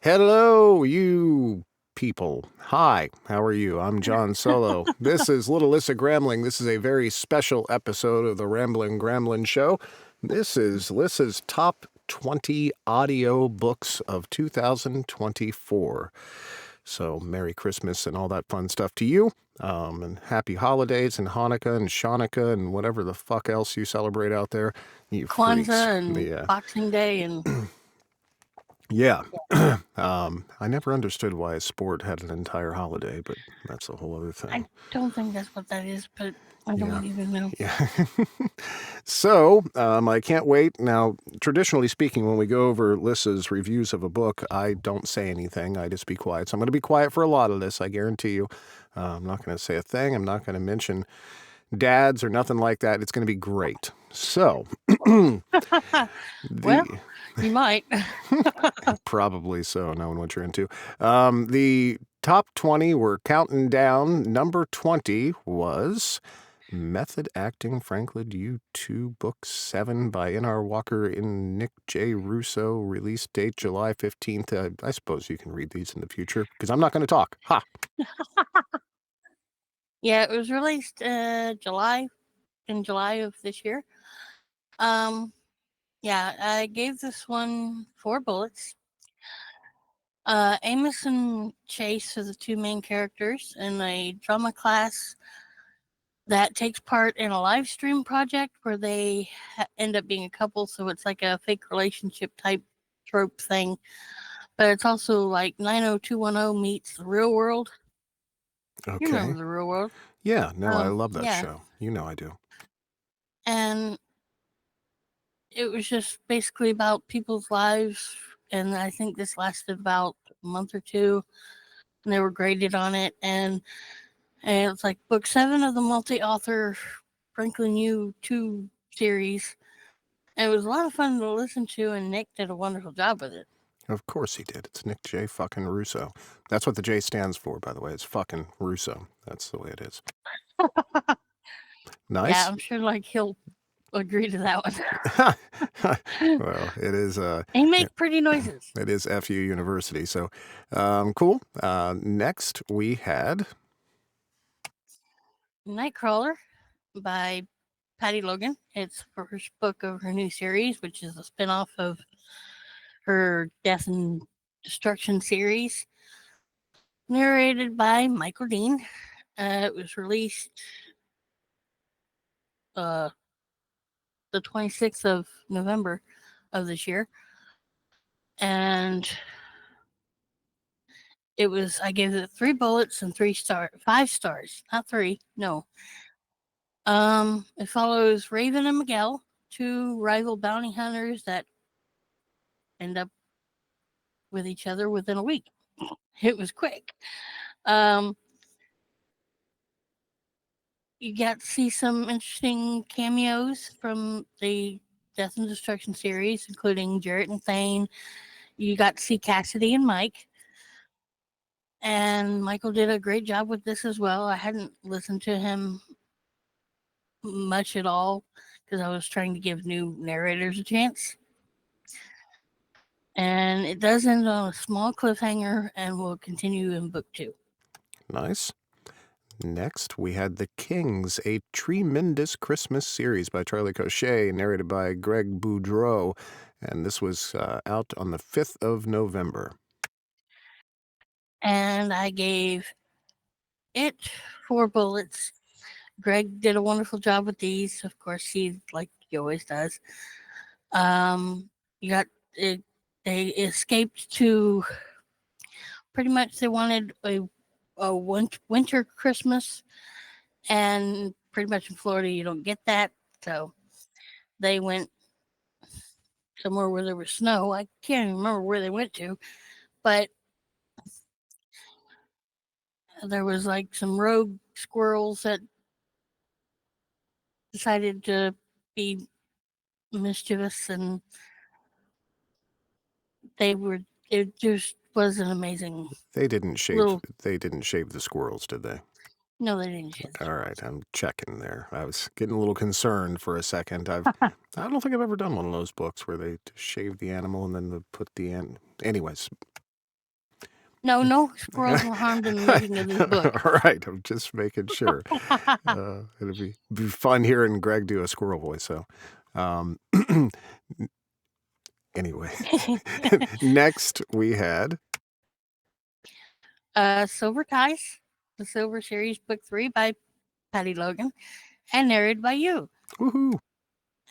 Hello, you people. Hi, how are you? I'm John Solo. This is Little Lissa Gramling. This is a very special episode of the Ramblin' Gramlin Show. This is Lissa's top 20 audio books of 2024. So, Merry Christmas and all that fun stuff to you. And happy holidays and Hanukkah and Shanukkah and whatever the fuck else you celebrate out there. You freaks. Kwanzaa and Boxing Day and Yeah. I never understood why a sport had an entire holiday, but that's a whole other I thing. don't think that's what that is, but I Yeah. don't even know. Yeah. So, I can't wait. Now, traditionally speaking, when we go over Lissa's reviews of a book, I don't say anything. I just be quiet. So I'm going to be quiet for a lot of this, I guarantee you. I'm not going to say a thing. I'm not going to mention dads or nothing like that. It's going to be great. So, Well, you might. Probably so, knowing what you're into. The top 20 we're counting down. Number 20 was Method Acting Franklin U2 Book 7 by N.R. Walker and Nick J. Russo. Release date July 15th. I suppose you can read these in the future because I'm not going to talk. Ha! Yeah, it was released in July of this year. Yeah, I gave this one 4 bullets. Amos and Chase are the two main characters in a drama class that takes part in a live stream project where they end up being a couple, so it's like a fake relationship type trope thing. But it's also like 90210 meets the real world. Okay. You remember the real world? Yeah, no, I love that show. You know I do. And it was just basically about people's lives. And I think this lasted about a month or two. And they were graded on it. And it's like book 7 of the multi author Franklin U2 series. And it was a lot of fun to listen to. And Nick did a wonderful job with it. Of course he did. It's Nick J. fucking Russo. That's what the J stands for, by the way. It's fucking Russo. That's the way it is. Nice. Yeah, I'm sure like he'll agree to that one. Well, it is. He makes pretty noises. It is FU University. So, cool. Next, we had Nightcrawler by Patty Logan. It's the first book of her new series, which is a spinoff of her Death and Destruction series, narrated by Michael Dean. It was released the 26th of November of this year. And I gave it 3 bullets and 5 stars, not 3, no. It follows Raven and Miguel, two rival bounty hunters that end up with each other within a week. It was quick. You got to see some interesting cameos from the Death and Destruction series, including Jarrett and Thane. You got to see Cassidy and Mike. And Michael did a great job with this as well. I hadn't listened to him much at all because I was trying to give new narrators a chance. And it does end on a small cliffhanger and will continue in book 2. Nice. Next, we had The Kings, a tremendous Christmas series by Charlie Cochet, narrated by Greg Boudreau. And this was out on the 5th of November. And I gave it 4 bullets. Greg did a wonderful job with these. Of course, like he always does. You got it. They escaped to pretty much. They wanted a winter Christmas, and pretty much in Florida you don't get that. So they went somewhere where there was snow. I can't even remember where they went to, but there was like some rogue squirrels that decided to be mischievous, and it just was an amazing. They didn't shave the squirrels, did they? No, they didn't shave the All squirrels. right, I'm checking there. I was getting a little concerned for a second. I don't think I've ever done one of those books where they shave the animal and then they put the end. Anyways, No squirrels were harmed in the making of this book. All right, I'm just making sure. It'll be fun hearing Greg do a squirrel voice. So, um, anyway, next we had Silver Ties, the Silver Series, Book 3 by Patty Logan, and narrated by you. woohoo!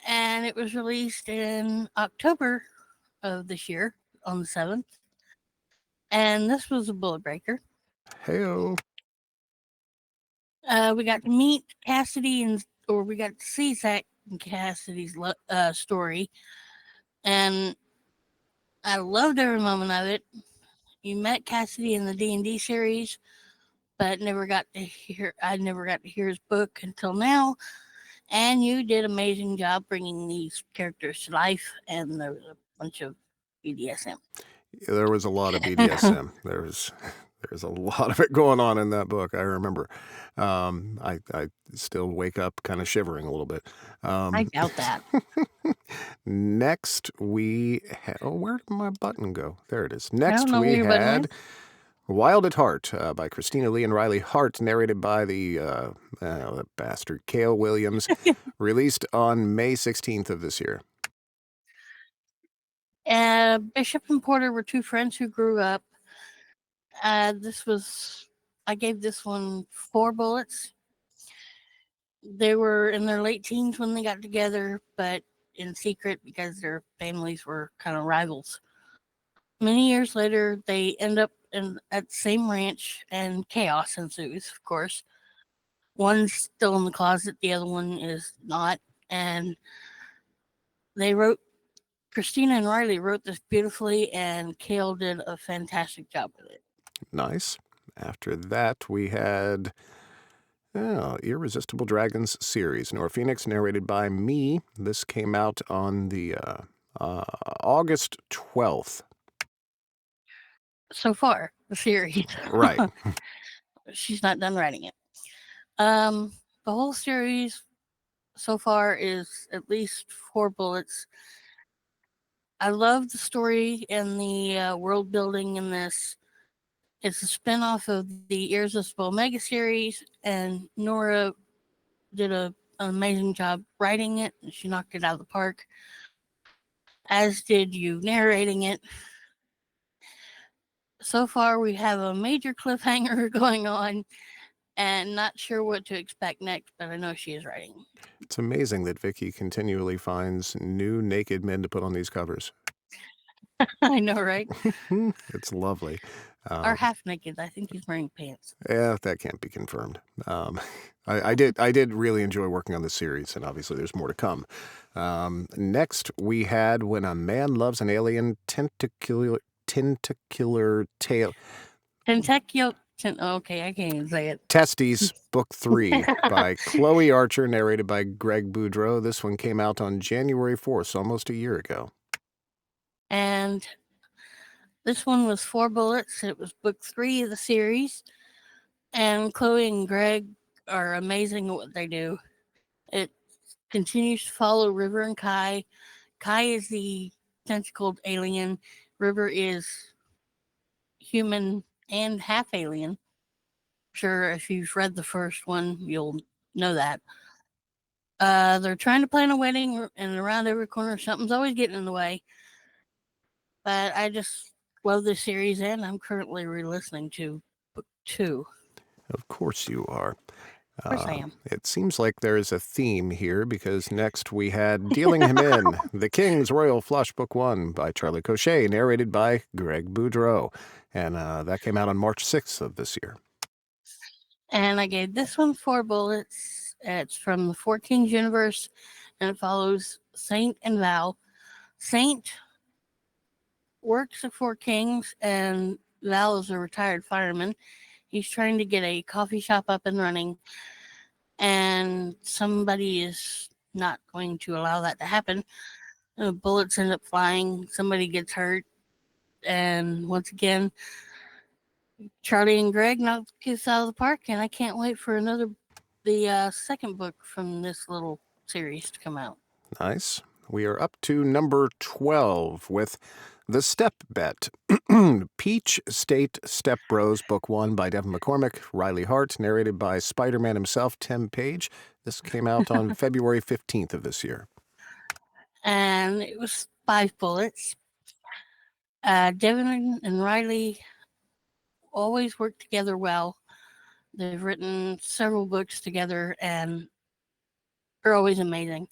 And it was released in October of this year on the 7th. And this was a bullet breaker. Heyo. We got to meet Cassidy or we got to see Zach and Cassidy's story. And I loved every moment of it. You met Cassidy in the D&D series, but I never got to hear his book until now. And you did an amazing job bringing these characters to life, and there was a bunch of BDSM. There was a lot of BDSM. There's a lot of it going on in that book. I remember. I still wake up kind of shivering a little bit. I doubt that. Next we where did my button go? There it is. I Next don't know where we your button had is. Wild at Heart by Christina Lee and Riley Hart, narrated by the bastard Cale Williams, released on May 16th of this year. Bishop and Porter were two friends who grew up. I gave this one 4 bullets. They were in their late teens when they got together, but in secret because their families were kind of rivals. Many years later, they end up at the same ranch, and chaos ensues, of course. One's still in the closet, the other one is not. And Christina and Riley wrote this beautifully, and Cale did a fantastic job with it. Nice. After that, we had Irresistible Dragons series, Nora Phoenix, narrated by me. This came out on the August 12th. So far, the series. Right. She's not done writing it. The whole series so far is at least 4 bullets. I love the story and the world building in this. It's a spinoff of the Irresistible Mega series, and Nora did an amazing job writing it. She knocked it out of the park, as did you narrating it. So far, we have a major cliffhanger going on, and not sure what to expect next, but I know she is writing. It's amazing that Vicky continually finds new naked men to put on these covers. I know, right? It's lovely. Or half naked. I think he's wearing pants. Yeah, that can't be confirmed. I did really enjoy working on this series, and obviously there's more to come. Next, we had When a Man Loves an Alien, Tentacular Tale. Okay, I can't even say it. Testes, Book 3 by Chloe Archer, narrated by Greg Boudreau. This one came out on January 4th, so almost a year ago. And this one was 4 bullets. It was book 3 of the series. And Chloe and Greg are amazing at what they do. It continues to follow River and Kai. Kai is the tentacled alien. River is human and half alien. Sure, if you've read the first one, you'll know that. They're trying to plan a wedding, and around every corner, something's always getting in the way. But I just love this series, and I'm currently re-listening to book 2. Of course you are. Of course I am. It seems like there is a theme here, because next we had Dealing Him In, The King's Royal Flush, Book 1 by Charlie Cochet, narrated by Greg Boudreau. And that came out on March 6th of this year. And I gave this one 4 bullets. It's from the Four Kings universe, and it follows Saint and Val. Saint works at Four Kings, and Val is a retired fireman. He's trying to get a coffee shop up and running, and somebody is not going to allow that to happen. Bullets end up flying, somebody gets hurt, and once again, Charlie and Greg knocked the kids out of the park, and I can't wait for the second book from this little series to come out. Nice. We are up to number 12 with The Step Bet. Peach State Step Bros, Book 1 by Devin McCormick, Riley Hart, narrated by Spider-Man himself, Tim Page. This came out on February 15th of this year. And it was 5 bullets. Devin and Riley always work together well. They've written several books together and they're always amazing.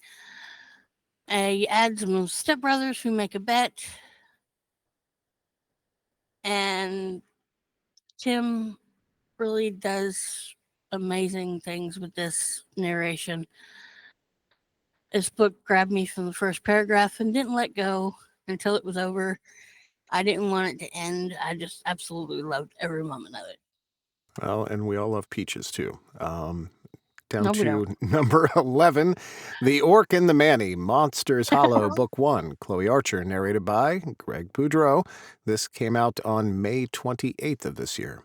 You add some stepbrothers who make a bet, and Tim really does amazing things with this narration. This book grabbed me from the first paragraph and didn't let go until it was over. I didn't want it to end. I just absolutely loved every moment of it. Well, and we all love peaches, too. Down No, we to don't. number 11, The Orc and the Manny, Monsters Hollow, Book 1, Chloe Archer, narrated by Greg Boudreau. This came out on May 28th of this year.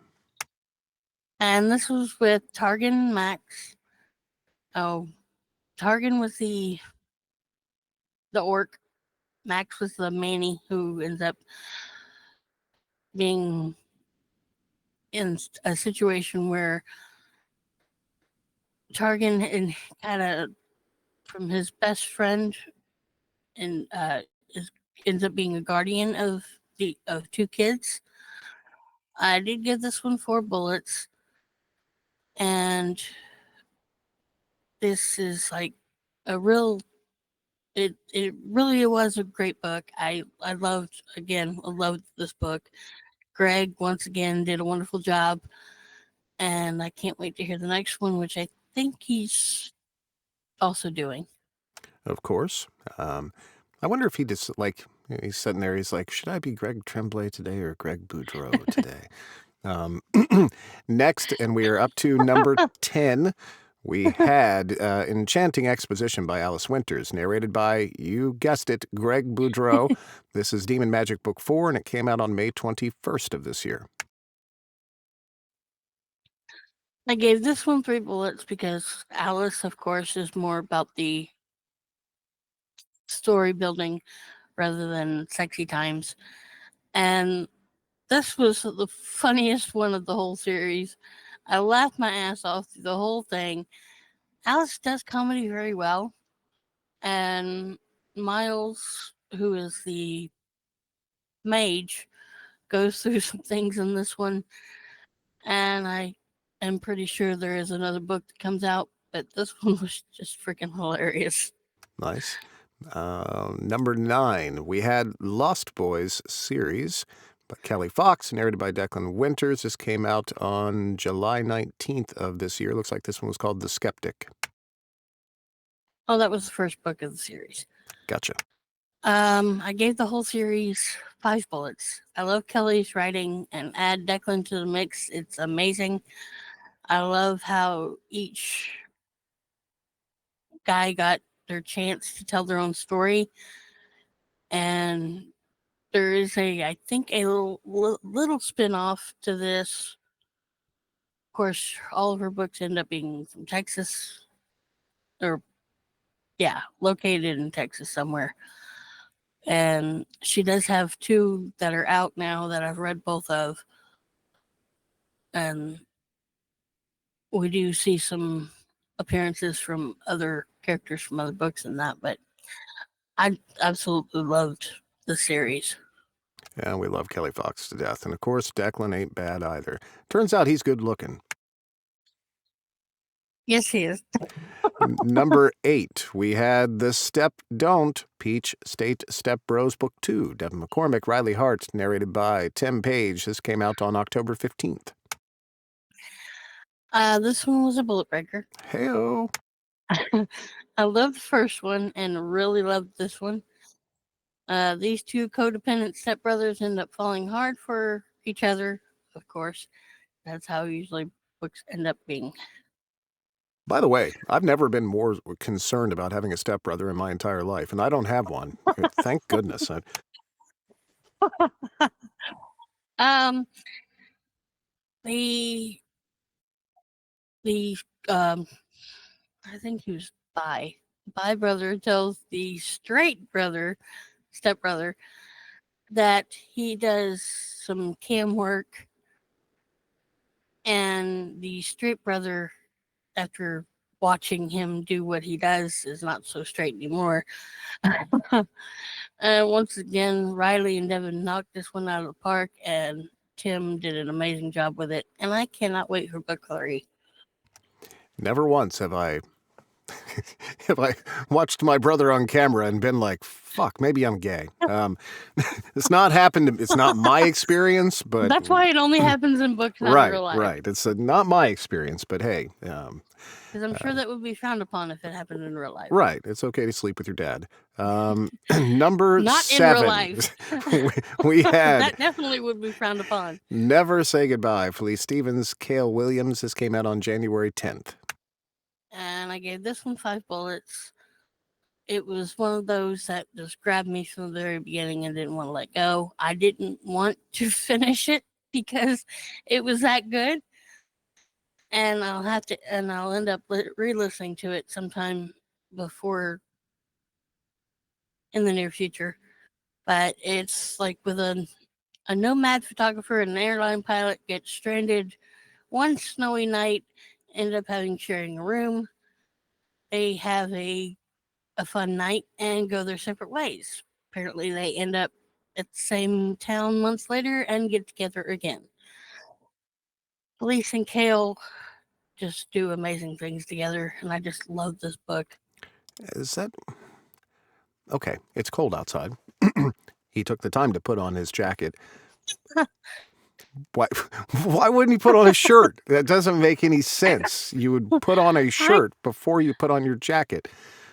And this was with Targan and Max. Oh, Targan was the orc. Max was the Manny who ends up being in a situation where Targan kind of from his best friend and ends up being a guardian of 2 kids. I did give this one 4 bullets, and this is like a real. It really was a great book. I loved this book. Greg once again did a wonderful job, and I can't wait to hear the next one, which I think he's also doing. Of course. I wonder if he just, like, he's sitting there, he's like, should I be Greg Tremblay today or Greg Boudreau today? Next, and we are up to number 10, we had Enchanting Exposition by Alice Winters, narrated by, you guessed it, Greg Boudreau. This is Demon Magic Book 4, and it came out on May 21st of this year. I gave this one 3 bullets because Alice, of course, is more about the story building rather than sexy times. And this was the funniest one of the whole series. I laughed my ass off through the whole thing. Alice does comedy very well. And Miles, who is the mage, goes through some things in this one. And I am pretty sure there is another book that comes out, but this one was just freaking hilarious. Nice. Number 9, we had Lost Boys series by Kelly Fox, narrated by Declan Winters. This came out on July 19th of this year. Looks like this one was called The Skeptic. Oh, that was the first book of the series. Gotcha. I gave the whole series 5 bullets. I love Kelly's writing, and add Declan to the mix. It's amazing. I love how each guy got their chance to tell their own story. And there is I think, a little spin-off to this. Of course, all of her books end up being from Texas, or located in Texas somewhere. And she does have 2 that are out now that I've read both of. And we do see some appearances from other characters from other books in that, but I absolutely loved the series. Yeah, we love Kelly Fox to death. And of course, Declan ain't bad either. Turns out he's good looking. Yes, he is. Number 8, we had The Step Don't, Peach State Step Bros Book 2, Devin McCormick, Riley Hart, narrated by Tim Page. This came out on October 15th. This one was a bullet breaker. Hey-o. I loved the first one and really loved this one. These 2 codependent stepbrothers end up falling hard for each other, of course. That's how usually books end up being. By the way, I've never been more concerned about having a stepbrother in my entire life, and I don't have one. Thank goodness. Um, the I think he was bi brother tells the straight stepbrother, that he does some cam work, and the straight brother, after watching him do what he does, is not so straight anymore. And once again, Riley and Devin knocked this one out of the park, and Tim did an amazing job with it. And I cannot wait for book 3. Never once have I have I watched my brother on camera and been like, fuck, maybe I'm gay. It's not happened. It's not my experience, but That's why it only happens in books, not in right, real life. right. It's not my experience, but hey, Because I'm sure that would be frowned upon if it happened in real life. right. It's okay to sleep with your dad. Number Not 7. in real life. we had That definitely would be frowned upon. Never Say Goodbye, Felice Stevens, Cale Williams. This came out on January 10th. And I gave this one 5 bullets. It was one of those that just grabbed me from the very beginning and didn't want to let go. I didn't want to finish it because it was that good. And I'll end up re-listening to it sometime before in the near future. But it's like with a nomad photographer and an airline pilot get stranded one snowy night, end up sharing a room. They have a fun night and go their separate ways. Apparently, they end up at the same town months later and get together again. Elise and Kale just do amazing things together, and I just love this book. Is that okay? It's cold outside. He took the time to put on his jacket. Why wouldn't he put on a shirt? That doesn't make any sense. You would put on a shirt before you put on your jacket.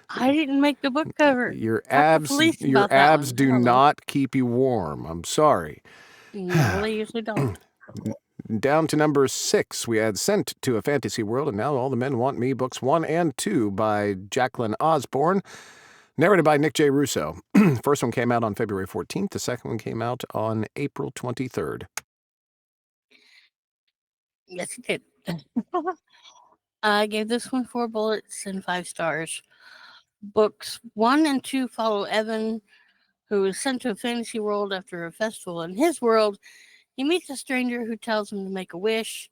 I didn't make the book cover. Your Talk to abs, Felice your about that abs one. do Hello. not keep you warm. I'm sorry. No, they usually don't. Down to number 6, we had Sent to a Fantasy World, and Now All the Men Want Me, books 1 and 2 by Jacqueline Osborne, narrated by Nick J. Russo. First one came out on February 14th. The second one came out on April 23rd. Yes, it did. I gave this one 4 bullets and 5 stars. Books 1 and 2 follow Evan, who is sent to a fantasy world after a festival. In his world, he meets a stranger who tells him to make a wish,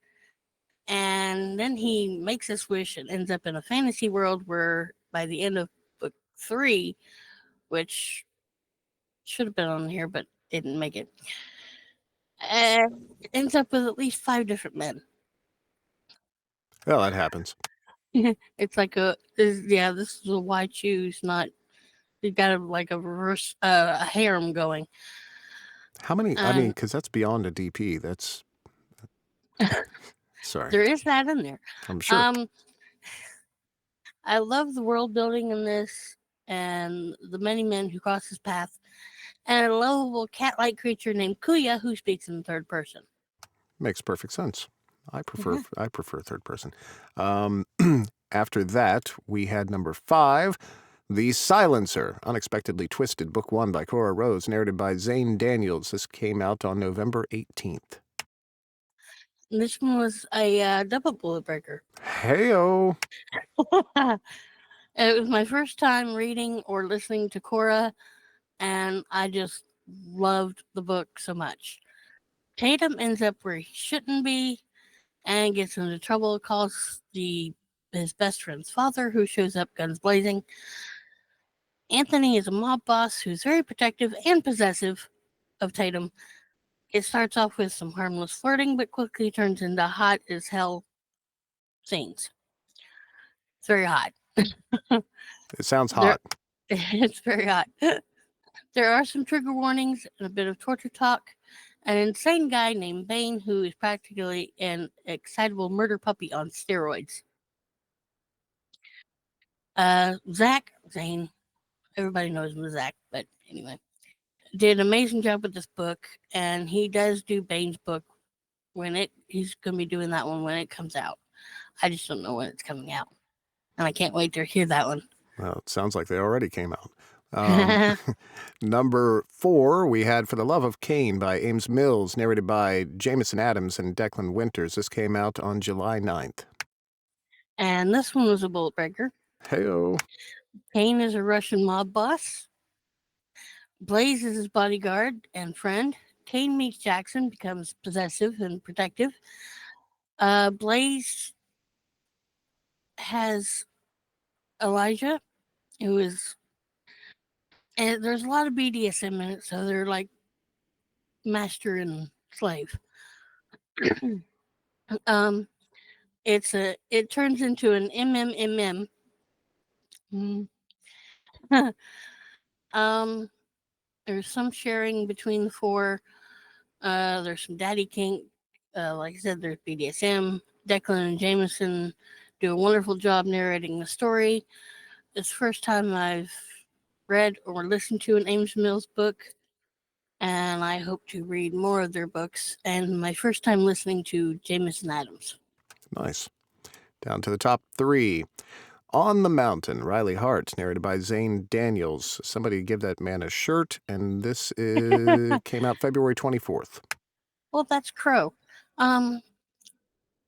and then he makes this wish and ends up in a fantasy world where by the end of book 3, which should have been on here but didn't make it, ends up with at least 5 different men. Well, that happens. It's like this is a why choose, not you got a reverse a harem going. How many? I mean, because that's beyond a DP. That's sorry. There is that in there. I'm sure. I love the world building in this and the many men who cross his path, and a lovable cat-like creature named Kuya who speaks in the third person. Makes perfect sense. I prefer third person. After that, we had number 5, The Silencer, Unexpectedly Twisted, book 1 by Cora Rose, narrated by Zane Daniels. This came out on November 18th. This one was a double bullet breaker. Heyo! It was my first time reading or listening to Cora, and I just loved the book so much. Tatum ends up where he shouldn't be and gets into trouble, calls his best friend's father, who shows up guns blazing. Anthony is a mob boss who's very protective and possessive of Tatum. It starts off with some harmless flirting, but quickly turns into hot as hell scenes. It's very hot. It sounds hot. It's very hot. There are some trigger warnings and a bit of torture talk. An insane guy named Bane who is practically an excitable murder puppy on steroids. Zane, everybody knows him as Zach, but anyway, did an amazing job with this book, and he does do Bane's book he's going to be doing that one when it comes out. I just don't know when it's coming out, and I can't wait to hear that one. Well, it sounds like they already came out. Number 4, we had For the Love of Cain by Ames Mills, narrated by Jameson Adams and Declan Winters. This came out on July 9th. And this one was a bullet breaker. Heyo! Cain is a Russian mob boss Blaze is his bodyguard and friend. Kane meets Jackson, becomes possessive and protective. Blaze has Elijah, who is, and there's a lot of BDSM in it, so they're like master and slave. um, it turns into an MMMM. Mm. um, there's some sharing between the four. There's some daddy kink. Like I said, there's BDSM. Declan and Jameson do a wonderful job narrating the story. It's the first time I've read or listened to an Ames Mills book, and I hope to read more of their books. And my first time listening to Jameson Adams. Nice. Down to the top 3. On the Mountain, Riley Hart, narrated by Zane Daniels. Somebody give that man a shirt, and this came out February 24th. Well, that's Crow.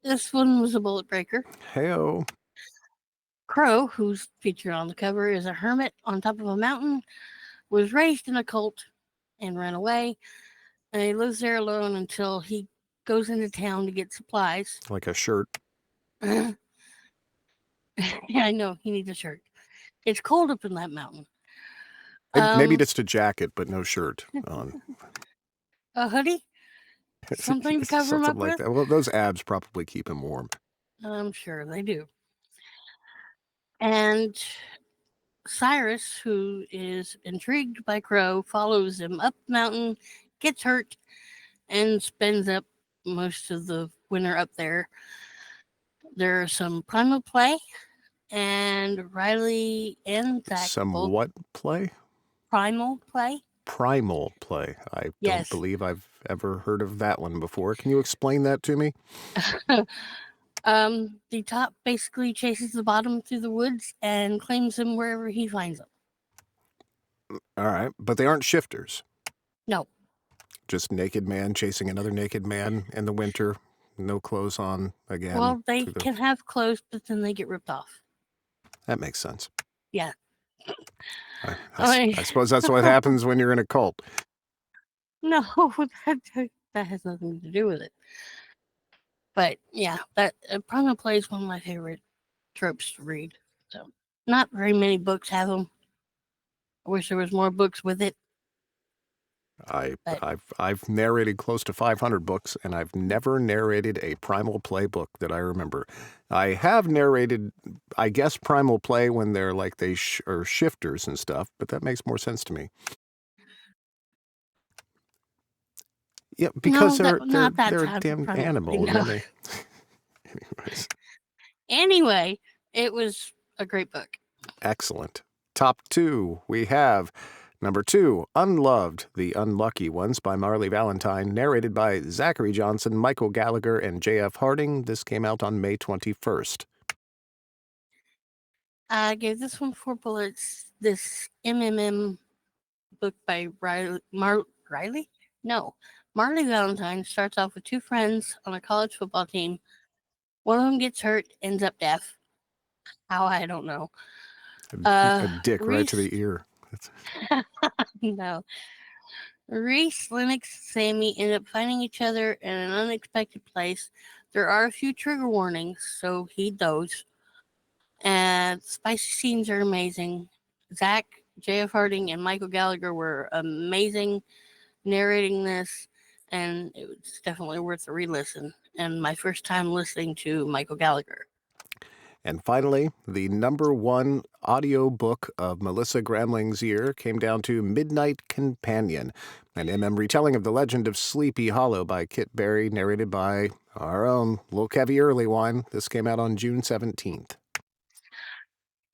This one was a bullet breaker. Hey-o. Crow, who's featured on the cover, is a hermit on top of a mountain, was raised in a cult, and ran away. And he lives there alone until he goes into town to get supplies. Like a shirt. Yeah, I know, he needs a shirt. It's cold up in that mountain. Maybe just a jacket, but no shirt on. A hoodie? Something to cover him up like with? that. Well, those abs probably keep him warm. I'm sure they do. And Cyrus, who is intrigued by Crow, follows him up the mountain, gets hurt, and spends up most of the winter up there. There's some primal play, and Riley and Zach Some both what play? primal play. Primal play. I don't Yes. believe I've ever heard of that one before. Can you explain that to me? The top basically chases the bottom through the woods and claims him wherever he finds them. All right, but they aren't shifters. No. Just naked man chasing another naked man in the winter, no clothes on again. Well, they can have clothes, but then they get ripped off. That makes sense. Yeah. I suppose that's what happens when you're in a cult. No, that has nothing to do with it. But yeah, that primal play is one of my favorite tropes to read. So not very many books have them. I wish there was more books with it. I've narrated close to 500 books, and I've never narrated a primal play book that I remember. I have narrated, I guess, primal play when they're like they are shifters and stuff, but that makes more sense to me. Yeah, because they're a damn animal. No. And Anyways. Anyway, it was a great book. Excellent. Top 2, we have number 2, Unloved, The Unlucky Ones by Marley Valentine, narrated by Zachary Johnson, Michael Gallagher, and J.F. Harding. This came out on May 21st. I gave this one 4 bullets. This MMM book by Riley? No. Marley Valentine starts off with 2 friends on a college football team. One of them gets hurt, ends up deaf. How, I don't know. A dick right to the ear. No. Reese, Lennox, Sammy end up finding each other in an unexpected place. There are a few trigger warnings, so heed those. And spicy scenes are amazing. Zach, J.F. Harding, and Michael Gallagher were amazing narrating this, and it was definitely worth a re-listen. And my first time listening to Michael Gallagher. And finally, the number 1 audiobook of Melissa Gramling's year came down to Midnight Companion, an MM retelling of the legend of Sleepy Hollow by Kit Berry, narrated by our own Little Kevy Earlywine. This came out on June 17th.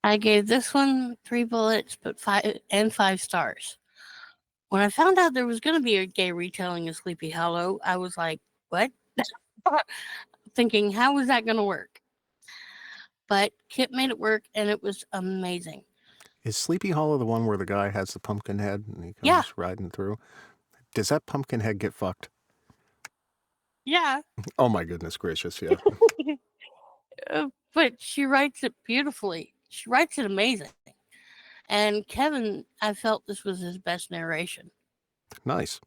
I gave this one 3 bullets, but 5 stars. When I found out there was going to be a gay retelling of Sleepy Hollow, I was like, what? Thinking, how is that going to work? But Kit made it work, and it was amazing. Is Sleepy Hollow the one where the guy has the pumpkin head and he comes riding through? Does that pumpkin head get fucked? Yeah. Oh my goodness gracious, yeah. But she writes it beautifully. She writes it amazing. And Kevin, I felt this was his best narration. Nice.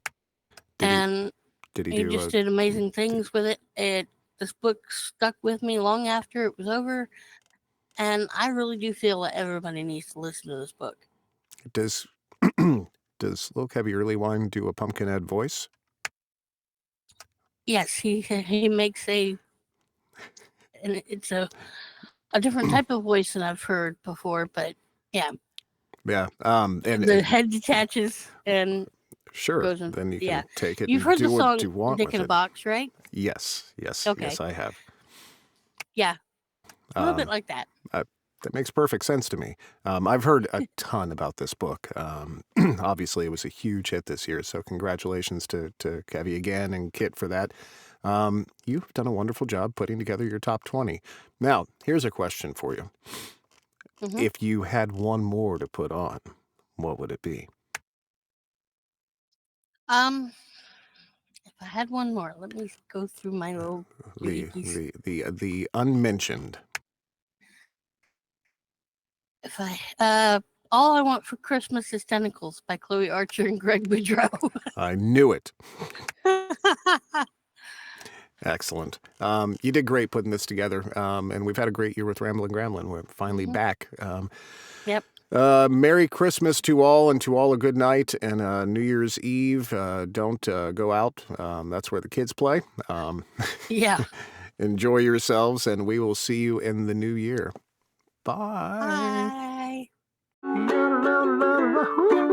And Did he he do just did amazing things with it. This book stuck with me long after it was over, and I really do feel that everybody needs to listen to this book. Does does Little Kevy Earlywine do a Pumpkinhead voice? Yes, he makes and it's a different type of voice than I've heard before, but yeah. Yeah. And the head detaches and sure. goes in. Then you Yeah. can take it You've and heard do the what song you want Dick with in a it. Box, right? Yes. Okay. Yes, I have. Yeah. A little bit like that. That makes perfect sense to me. I've heard a ton about this book. Obviously, it was a huge hit this year, so congratulations to Kevy again and Kit for that. You've done a wonderful job putting together your top 20. Now, here's a question for you. Mhm. If you had one more to put on, what would it be? If I had one more, let me go through my little doohickeys. The unmentioned. If I All I Want for Christmas is Tentacles by Chloe Archer and Greg Boudreau. I knew it. Excellent. You did great putting this together, and we've had a great year with Ramblin' Gramblin'. We're finally back. Yep. Merry Christmas to all, and to all a good night, and New Year's Eve. Don't go out. That's where the kids play. Yeah. Enjoy yourselves, and we will see you in the new year. Bye. Bye.